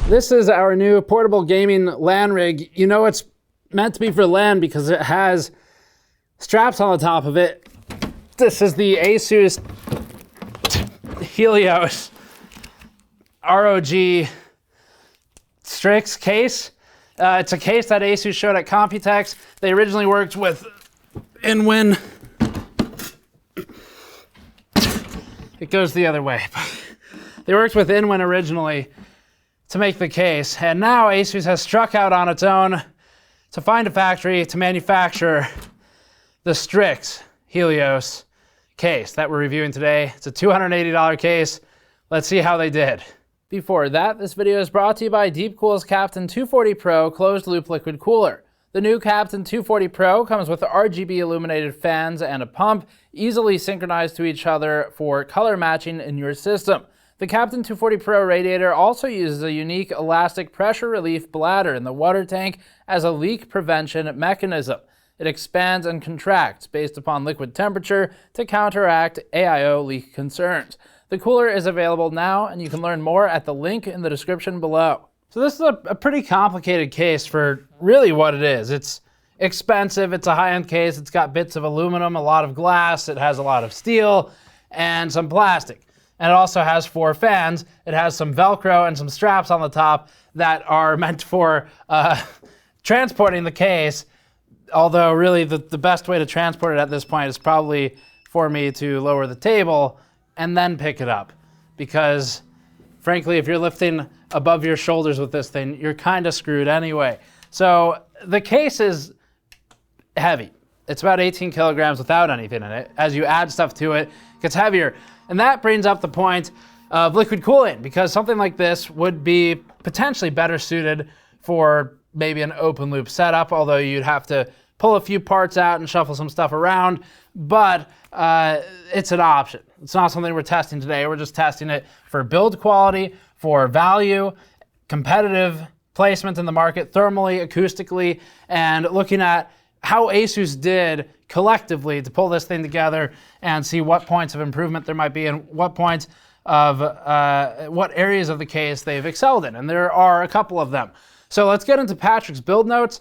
This is our new portable gaming LAN rig. You know it's meant to be for LAN because it has straps on the top of it. This is the ASUS Helios ROG Strix case. It's a case that ASUS showed at Computex. They originally worked with InWin. It goes the other way. They worked with InWin originally to make the case, and now ASUS has struck out on its own to find a factory to manufacture the Strix Helios case that we're reviewing today. It's a $280 case. Let's see how they did. Before that, this video is brought to you by Deepcool's Captain 240 Pro closed loop liquid cooler. The new Captain 240 Pro comes with RGB illuminated fans and a pump, easily synchronized to each other for color matching in your system. The Captain 240 Pro radiator also uses a unique elastic pressure relief bladder in the water tank as a leak prevention mechanism. It expands and contracts based upon liquid temperature to counteract AIO leak concerns. The cooler is available now, and you can learn more at the link in the description below. So this is a pretty complicated case for really what it is. It's expensive, it's a high-end case, it's got bits of aluminum, a lot of glass, it has a lot of steel, and some plastic. And it also has 4 fans. It has some Velcro and some straps on the top that are meant for transporting the case, although really the best way to transport it at this point is probably for me to lower the table and then pick it up. Because frankly, if you're lifting above your shoulders with this thing, you're kind of screwed anyway. So the case is heavy. It's about 18 kilograms without anything in it. As you add stuff to it, it gets heavier. And that brings up the point of liquid cooling, because something like this would be potentially better suited for maybe an open loop setup, although you'd have to pull a few parts out and shuffle some stuff around, but it's an option. It's not something we're testing today. We're just testing it for build quality, for value, competitive placement in the market, thermally, acoustically, and looking at how ASUS did collectively to pull this thing together and see what points of improvement there might be and what points of what areas of the case they've excelled in. And there are a couple of them. So let's get into Patrick's build notes,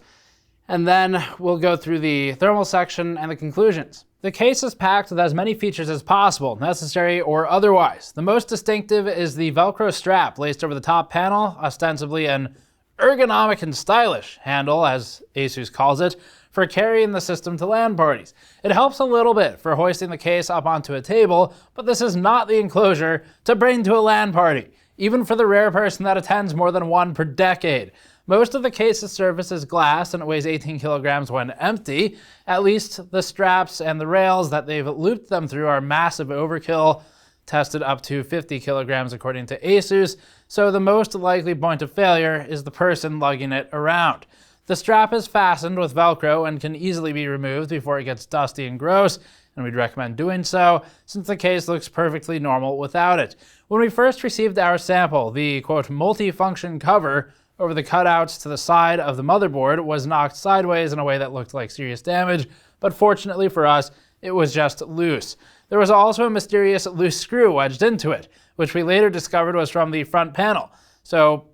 and then we'll go through the thermal section and the conclusions. The case is packed with as many features as possible, necessary or otherwise. The most distinctive is the Velcro strap laced over the top panel, ostensibly an ergonomic and stylish handle, as ASUS calls it, for carrying the system to LAN parties. It helps a little bit for hoisting the case up onto a table, but this is not the enclosure to bring to a LAN party, even for the rare person that attends more than one per decade. Most of the case's surface is glass and it weighs 18 kilograms when empty. At least the straps and the rails that they've looped them through are massive overkill, tested up to 50 kilograms according to ASUS, so the most likely point of failure is the person lugging it around. The strap is fastened with Velcro and can easily be removed before it gets dusty and gross, and we'd recommend doing so since the case looks perfectly normal without it. When we first received our sample, the quote multi-function cover over the cutouts to the side of the motherboard was knocked sideways in a way that looked like serious damage, but fortunately for us, it was just loose. There was also a mysterious loose screw wedged into it, which we later discovered was from the front panel. So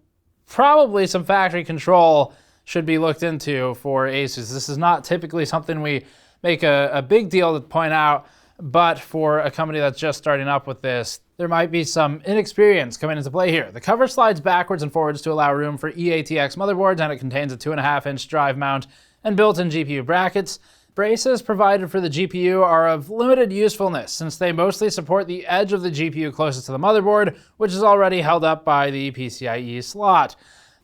probably some factory control should be looked into for ASUS. This is not typically something we make a big deal to point out, but for a company that's just starting up with this, there might be some inexperience coming into play here. The cover slides backwards and forwards to allow room for eATX motherboards, and it contains a 2.5-inch drive mount and built-in GPU brackets. Braces provided for the GPU are of limited usefulness since they mostly support the edge of the GPU closest to the motherboard, which is already held up by the PCIe slot.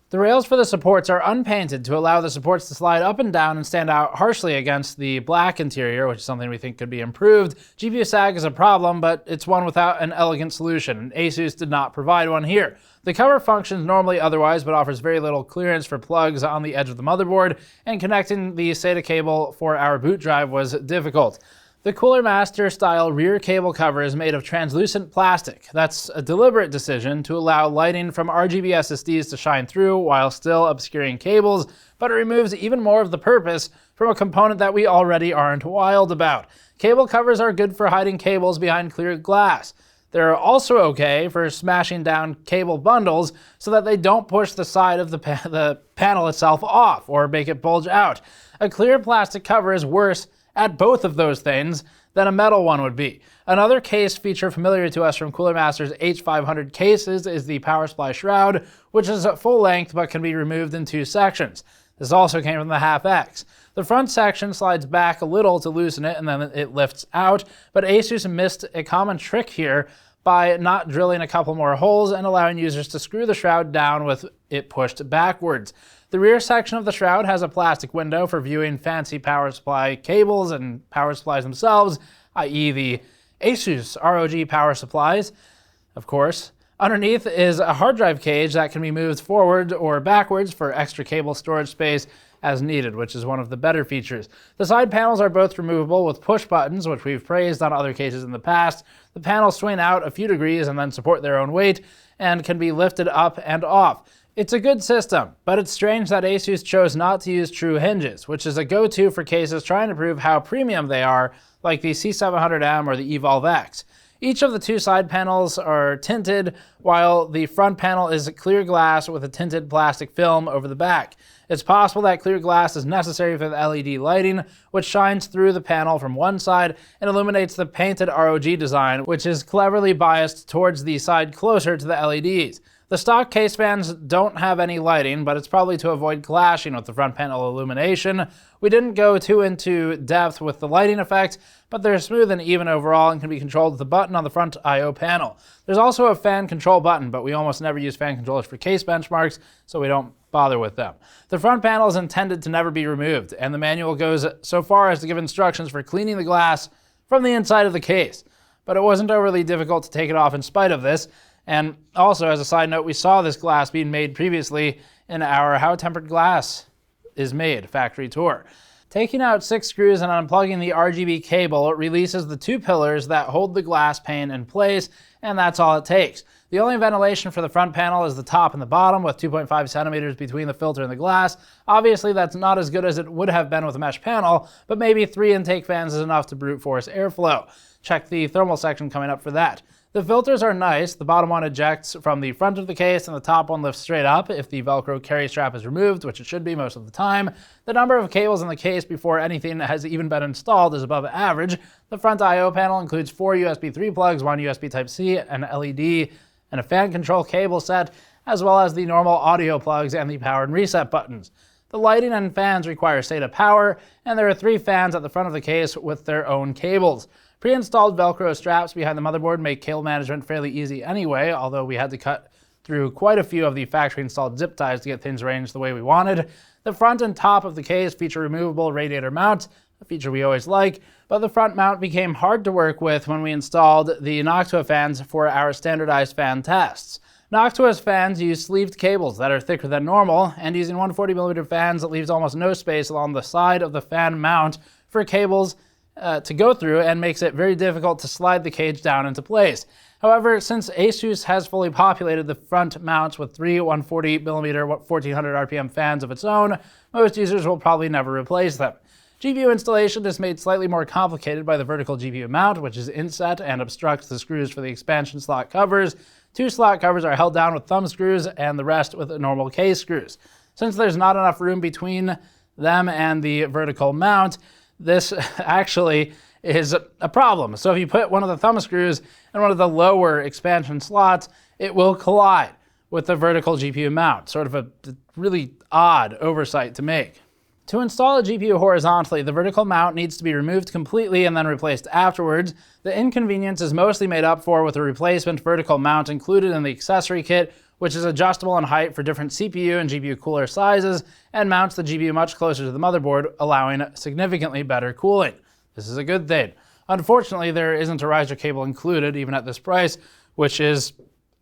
The rails for the supports are unpainted to allow the supports to slide up and down and stand out harshly against the black interior, which is something we think could be improved. GPU sag is a problem, but it's one without an elegant solution, and ASUS did not provide one here. The cover functions normally otherwise, but offers very little clearance for plugs on the edge of the motherboard, and connecting the SATA cable for our boot drive was difficult. The Cooler Master style rear cable cover is made of translucent plastic. That's a deliberate decision to allow lighting from RGB SSDs to shine through while still obscuring cables, but it removes even more of the purpose from a component that we already aren't wild about. Cable covers are good for hiding cables behind clear glass. They're also okay for smashing down cable bundles so that they don't push the side of the panel itself off or make it bulge out. A clear plastic cover is worse at both of those things than a metal one would be. Another case feature familiar to us from Cooler Master's H500 cases is the power supply shroud, which is at full length but can be removed in 2 sections. This also came from the Half X. The front section slides back a little to loosen it and then it lifts out, but ASUS missed a common trick here by not drilling a couple more holes and allowing users to screw the shroud down with it pushed backwards. The rear section of the shroud has a plastic window for viewing fancy power supply cables and power supplies themselves, i.e. the ASUS ROG power supplies, of course. Underneath is a hard drive cage that can be moved forward or backwards for extra cable storage space as needed, which is one of the better features. The side panels are both removable with push buttons, which we've praised on other cases in the past. The panels swing out a few degrees and then support their own weight and can be lifted up and off. It's a good system, but it's strange that ASUS chose not to use true hinges, which is a go-to for cases trying to prove how premium they are, like the C700M or the Evolve X. Each of the 2 side panels are tinted, while the front panel is clear glass with a tinted plastic film over the back. It's possible that clear glass is necessary for the LED lighting, which shines through the panel from one side and illuminates the painted ROG design, which is cleverly biased towards the side closer to the LEDs. The stock case fans don't have any lighting, but it's probably to avoid clashing with the front panel illumination. We didn't go too into depth with the lighting effect, but they're smooth and even overall and can be controlled with a button on the front I/O panel. There's also a fan control button, but we almost never use fan controllers for case benchmarks, so we don't bother with them. The front panel is intended to never be removed, and the manual goes so far as to give instructions for cleaning the glass from the inside of the case. But it wasn't overly difficult to take it off in spite of this. And also, as a side note, we saw this glass being made previously in our How Tempered Glass is Made factory tour. Taking out 6 screws and unplugging the RGB cable, it releases the 2 pillars that hold the glass pane in place, and that's all it takes. The only ventilation for the front panel is the top and the bottom, with 2.5 centimeters between the filter and the glass. Obviously, that's not as good as it would have been with a mesh panel, but maybe 3 intake fans is enough to brute force airflow. Check the thermal section coming up for that. The filters are nice. The bottom one ejects from the front of the case and the top one lifts straight up if the Velcro carry strap is removed, which it should be most of the time. The number of cables in the case before anything has even been installed is above average. The front I/O panel includes 4 USB 3 plugs, 1 USB Type-C, an LED, and a fan control cable set, as well as the normal audio plugs and the power and reset buttons. The lighting and fans require SATA power, and there are 3 fans at the front of the case with their own cables. Pre-installed Velcro straps behind the motherboard make cable management fairly easy anyway, although we had to cut through quite a few of the factory-installed zip ties to get things arranged the way we wanted. The front and top of the case feature removable radiator mounts, a feature we always like, but the front mount became hard to work with when we installed the Noctua fans for our standardized fan tests. Noctua's fans use sleeved cables that are thicker than normal, and using 140mm fans, it leaves almost no space along the side of the fan mount for cables to go through and makes it very difficult to slide the cage down into place. However, since ASUS has fully populated the front mounts with 3 140mm 1400 RPM fans of its own, most users will probably never replace them. GPU installation is made slightly more complicated by the vertical GPU mount, which is inset and obstructs the screws for the expansion slot covers. 2 slot covers are held down with thumb screws and the rest with normal case screws. Since there's not enough room between them and the vertical mount, this actually is a problem. So if you put one of the thumb screws in one of the lower expansion slots, it will collide with the vertical GPU mount. Sort of a really odd oversight to make. To install a GPU horizontally, the vertical mount needs to be removed completely and then replaced afterwards. The inconvenience is mostly made up for with a replacement vertical mount included in the accessory kit, which is adjustable in height for different CPU and GPU cooler sizes and mounts the GPU much closer to the motherboard, allowing significantly better cooling. This is a good thing. Unfortunately, there isn't a riser cable included, even at this price, which is,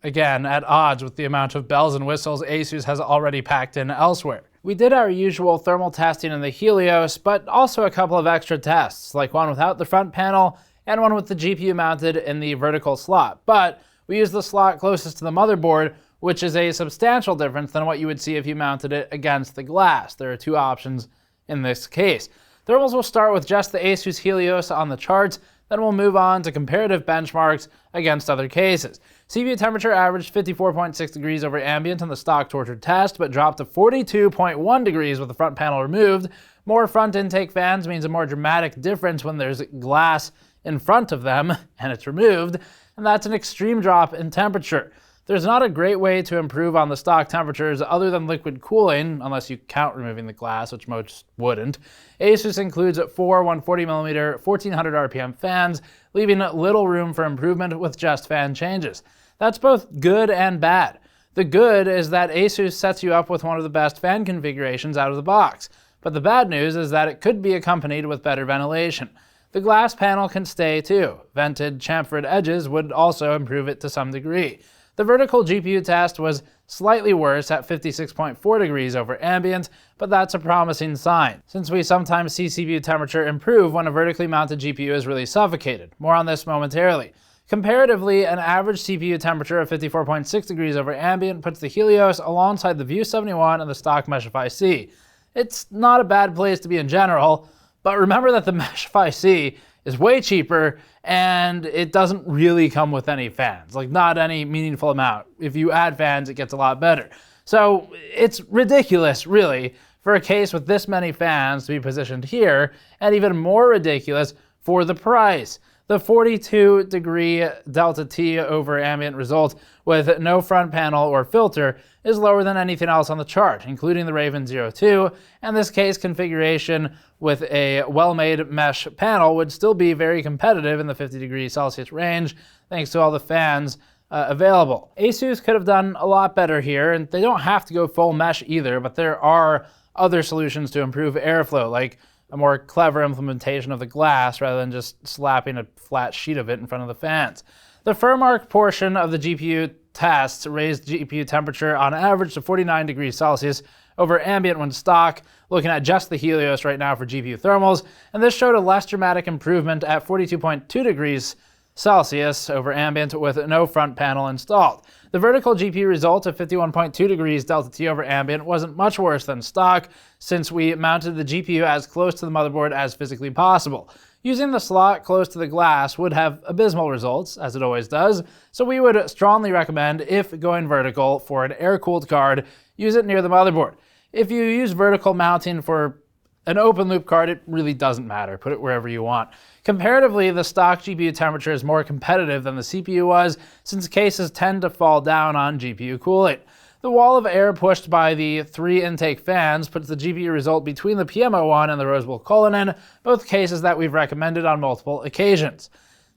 again, at odds with the amount of bells and whistles ASUS has already packed in elsewhere. We did our usual thermal testing in the Helios, but also a couple of extra tests, like one without the front panel and one with the GPU mounted in the vertical slot. But we used the slot closest to the motherboard, which is a substantial difference than what you would see if you mounted it against the glass. There are 2 options in this case. Thermals will start with just the ASUS Helios on the charts. Then we'll move on to comparative benchmarks against other cases. CPU temperature averaged 54.6 degrees over ambient in the stock tortured test, but dropped to 42.1 degrees with the front panel removed. More front intake fans means a more dramatic difference when there's glass in front of them and it's removed, and that's an extreme drop in temperature. There's not a great way to improve on the stock temperatures other than liquid cooling, unless you count removing the glass, which most wouldn't. ASUS includes 4 140mm 1400 RPM fans, leaving little room for improvement with just fan changes. That's both good and bad. The good is that ASUS sets you up with one of the best fan configurations out of the box, but the bad news is that it could be accompanied with better ventilation. The glass panel can stay too. Vented chamfered edges would also improve it to some degree. The vertical GPU test was slightly worse at 56.4 degrees over ambient, but that's a promising sign, since we sometimes see CPU temperature improve when a vertically mounted GPU is really suffocated. More on this momentarily. Comparatively, an average CPU temperature of 54.6 degrees over ambient puts the Helios alongside the View 71 and the stock Meshify C. It's not a bad place to be in general, but remember that the Meshify C is way cheaper and it doesn't really come with any fans, like not any meaningful amount. If you add fans, it gets a lot better. So it's ridiculous, really, for a case with this many fans to be positioned here, and even more ridiculous for the price. The 42 degree delta T over ambient result with no front panel or filter is lower than anything else on the chart, including the Raven 02, and this case configuration with a well-made mesh panel would still be very competitive in the 50 degrees Celsius range, thanks to all the fans available. ASUS could have done a lot better here, and they don't have to go full mesh either, but there are other solutions to improve airflow, like a more clever implementation of the glass rather than just slapping a flat sheet of it in front of the fans. The Furmark portion of the GPU tests raised GPU temperature on average to 49 degrees Celsius over ambient when stock, looking at just the Helios right now for GPU thermals, and this showed a less dramatic improvement at 42.2 degrees Celsius over ambient with no front panel installed. The vertical GPU result of 51.2 degrees delta T over ambient wasn't much worse than stock, since we mounted the GPU as close to the motherboard as physically possible. Using the slot close to the glass would have abysmal results, as it always does, so we would strongly recommend, if going vertical for an air-cooled card, use it near the motherboard. If you use vertical mounting for an open loop card, it really doesn't matter. Put it wherever you want. Comparatively, the stock GPU temperature is more competitive than the CPU was, since cases tend to fall down on GPU cooling. The wall of air pushed by the 3 intake fans puts the GPU result between the PM01 and the Rose Bowl Coleman, both cases that we've recommended on multiple occasions.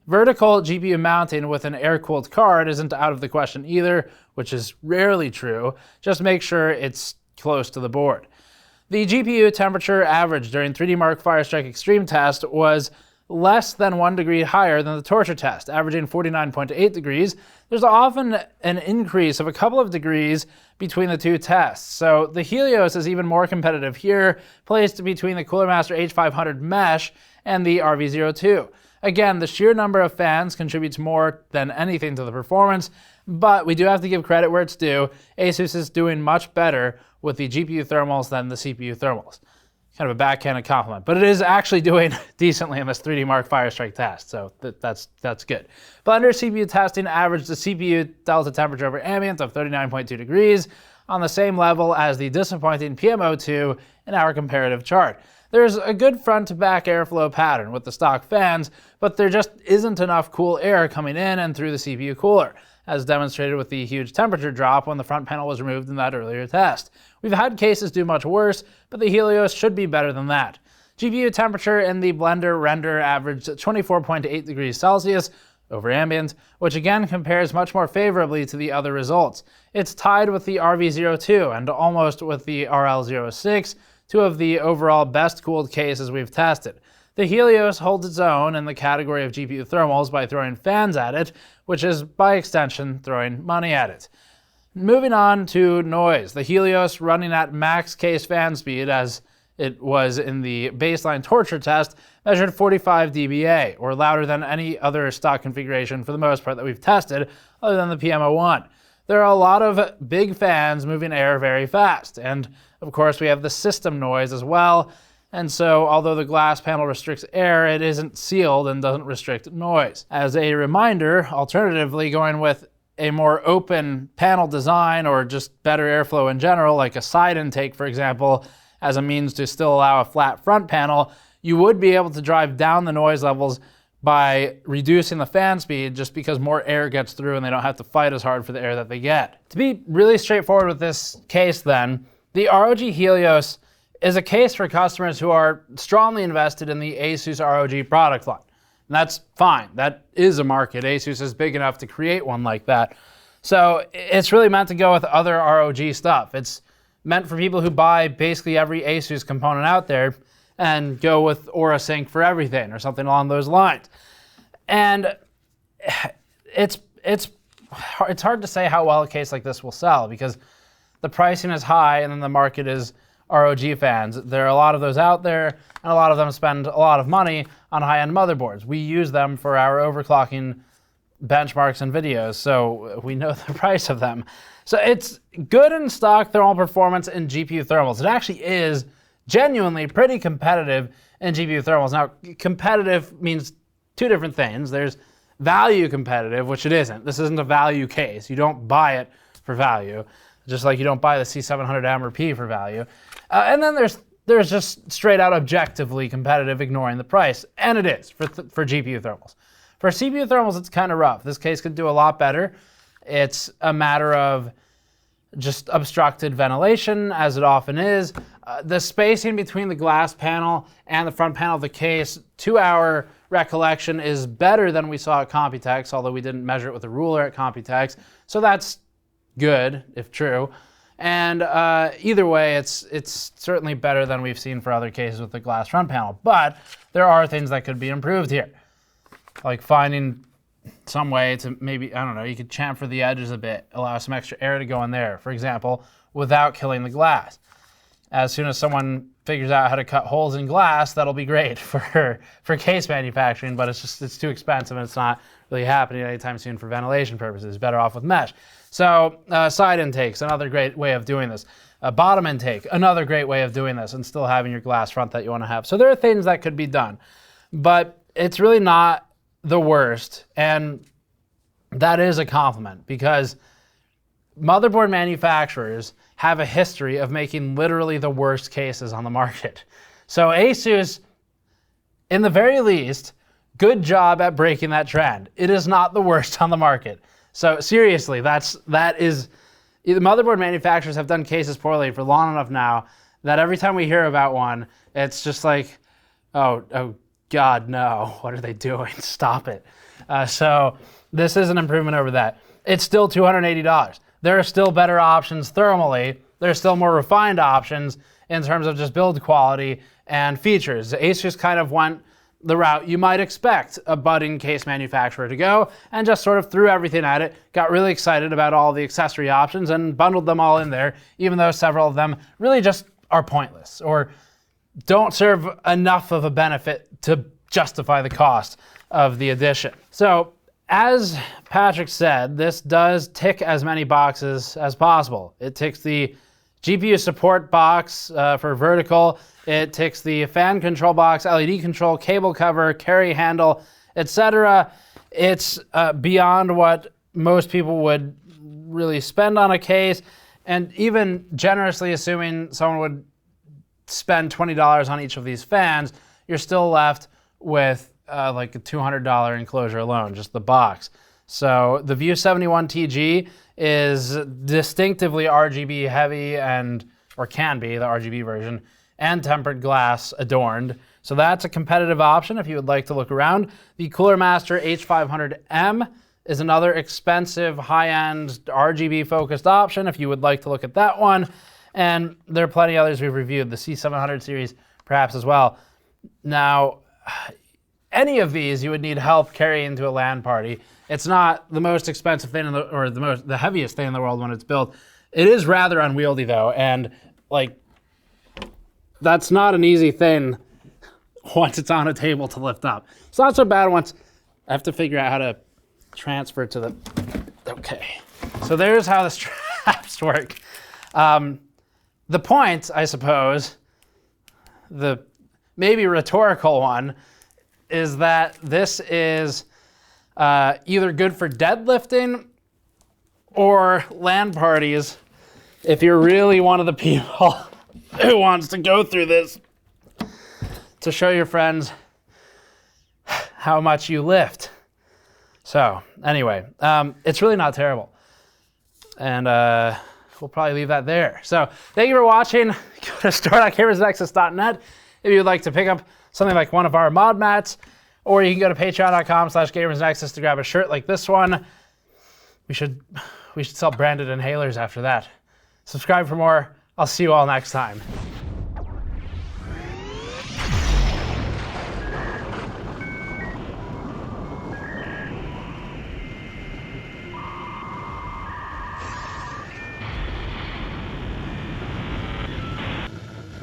Vertical GPU mounting with an air-cooled card isn't out of the question either, which is rarely true. Just make sure it's close to the board. The GPU temperature average during 3D Mark Firestrike Extreme test was less than 1 degree higher than the torture test, averaging 49.8 degrees. There's often an increase of a couple of degrees between the two tests, so the Helios is even more competitive here, placed between the Cooler Master H500 Mesh and the RV02. Again, the sheer number of fans contributes more than anything to the performance, but we do have to give credit where it's due. ASUS is doing much better with the GPU thermals than the CPU thermals. Kind of a backhanded compliment, but it is actually doing decently in this 3D Mark Firestrike test, so that's good. Blender CPU testing averaged the CPU delta temperature over ambient of 39.2 degrees, on the same level as the disappointing PM02 in our comparative chart. There's a good front-to-back airflow pattern with the stock fans, but there just isn't enough cool air coming in and through the CPU cooler, as demonstrated with the huge temperature drop when the front panel was removed in that earlier test. We've had cases do much worse, but the Helios should be better than that. GPU temperature in the Blender render averaged 24.8 degrees Celsius over ambient, which again compares much more favorably to the other results. It's tied with the RV02 and almost with the RL06, two of the overall best cooled cases we've tested. The Helios holds its own in the category of GPU thermals by throwing fans at it, which is, by extension, throwing money at it. Moving on to noise. The Helios, running at max case fan speed, as it was in the baseline torture test, measured 45 dBA, or louder than any other stock configuration for the most part that we've tested, other than the PM01. There are a lot of big fans moving air very fast, and of course we have the system noise as well. And so, although the glass panel restricts air, it isn't sealed and doesn't restrict noise. As a reminder, alternatively, going with a more open panel design or just better airflow in general, like a side intake, for example, as a means to still allow a flat front panel, you would be able to drive down the noise levels by reducing the fan speed just because more air gets through and they don't have to fight as hard for the air that they get. To be really straightforward with this case then, the ROG Helios is a case for customers who are strongly invested in the ASUS ROG product line. And that's fine. That is a market. ASUS is big enough to create one like that. So it's really meant to go with other ROG stuff. It's meant for people who buy basically every ASUS component out there and go with Aura Sync for everything or something along those lines. And it's hard to say how well a case like this will sell because the pricing is high and then the market is ROG fans. There are a lot of those out there, and a lot of them spend a lot of money on high-end motherboards. We use them for our overclocking benchmarks and videos, so we know the price of them. So it's good in stock thermal performance and GPU thermals. It actually is genuinely pretty competitive in GPU thermals. Now, competitive means two different things. There's value competitive, which it isn't. This isn't a value case. You don't buy it for value, just like you don't buy the C700M or P for value. And then there's just straight out objectively competitive, ignoring the price, and it is for GPU thermals. For CPU thermals, it's kind of rough. This case could do a lot better. It's a matter of just obstructed ventilation, as it often is. The spacing between the glass panel and the front panel of the case, to our recollection, is better than we saw at Computex, although we didn't measure it with a ruler at Computex. So that's good, if true. And either way, it's certainly better than we've seen for other cases with the glass front panel. But there are things that could be improved here, like finding some way to maybe, I don't know, you could chamfer the edges a bit, allow some extra air to go in there, for example, without killing the glass. As soon as someone figures out how to cut holes in glass, that'll be great for case manufacturing, but it's too expensive and it's not really happening anytime soon for ventilation purposes. Better off with mesh. So side intakes, another great way of doing this. Bottom intake, another great way of doing this and still having your glass front that you want to have. So there are things that could be done, but it's really not the worst. And that is a compliment because motherboard manufacturers have a history of making literally the worst cases on the market. So ASUS, in the very least, good job at breaking that trend. It is not the worst on the market. So seriously, that is, the motherboard manufacturers have done cases poorly for long enough now that every time we hear about one, it's just like, oh God, no, what are they doing? Stop it. So this is an improvement over that. It's still $280. There are still better options thermally. There's still more refined options in terms of just build quality and features. ASUS kind of went the route you might expect a budding case manufacturer to go and just sort of threw everything at it, got really excited about all the accessory options and bundled them all in there, even though several of them really just are pointless or don't serve enough of a benefit to justify the cost of the addition. So as Patrick said, this does tick as many boxes as possible. It ticks the GPU support box for vertical. It ticks the fan control box, LED control, cable cover, carry handle, etc. It's beyond what most people would really spend on a case, and even generously assuming someone would spend $20 on each of these fans, you're still left with like a $200 enclosure alone, just the box. So the View 71TG is distinctively RGB heavy or can be the RGB version, and tempered glass adorned. So that's a competitive option if you would like to look around. The Cooler Master H500M is another expensive, high-end, RGB-focused option if you would like to look at that one. And there are plenty others we've reviewed, the C700 series perhaps as well. Now, any of these you would need help carrying to a LAN party. It's not the most expensive thing or the heaviest thing in the world when it's built. It is rather unwieldy though, and like that's not an easy thing once it's on a table to lift up. It's not so bad once I have to figure out how to transfer to the, okay. So there's how the straps work. The point, I suppose, the maybe rhetorical one, is that this is either good for deadlifting or LAN parties if you're really one of the people who wants to go through this to show your friends how much you lift. So anyway, it's really not terrible. And we'll probably leave that there. So thank you for watching. Go to store.gamersnexus.net if you would like to pick up something like one of our mod mats, or you can go to patreon.com/gamersnexus to grab a shirt like this one. We should sell branded inhalers after that. Subscribe for more. I'll see you all next time.